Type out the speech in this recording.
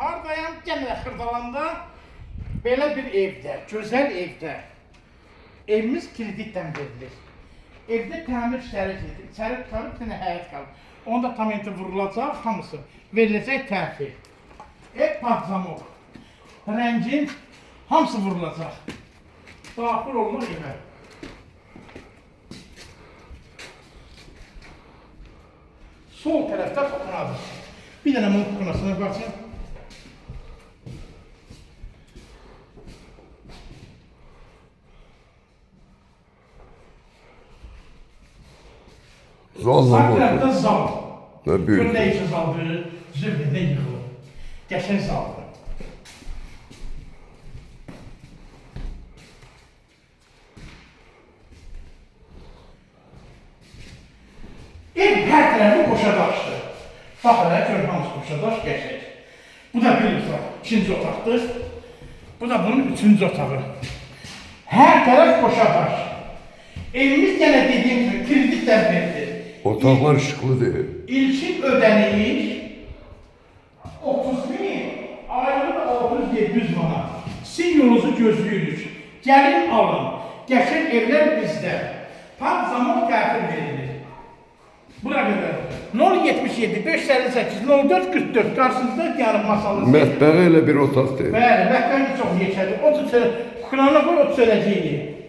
hardayam gene Xırdalanda belə bir evdə, gözəl evdə. Evimiz kreditdən verilir. Evdə təmir işləri gedir. İçəri tutarıb bir həyət qalır. Onda tamenti vurulacaq, hamısı veriləcək təhvil. Ev patlamıq. Rəngin hamısı vurulacaq. Daxil olmaq evə. Sol tərəfdə toxunadır. Bir dənə bunun toxunasına baxın. Zalla Sağ var. tərəfdə zal. Ne büyük. Gölləyici zaldır, zirvədə yığılır. Qəşəng zaldır. Ev hər tərəfi qoşa daşdır. Baxın, gör hamısı qoşa daş qəşəng. Bu da bir otaq, ikinci otaqdır. Bu da bunun üçüncü otağı. Hər tərəf qoşa daş. Evimiz yenə dediyim kimi kreditdən verilir. Otaqlar işıqlı deyil. İlkin ödəniş 30 min, aylığı da 600-700 manat. Sizin yolunuzu gözləyirik. Gəlin alın. Qəşəng evlər bizdə. Tam zaman təhvil verilir. Bura qədər. 077 558 04 44 qarşınızda yarım masalı. Mətbəği elə bir otaq deyil. Bəli, mətbəğimiz çox yekədir. O da krana qoy, o da söyləyəcəyik.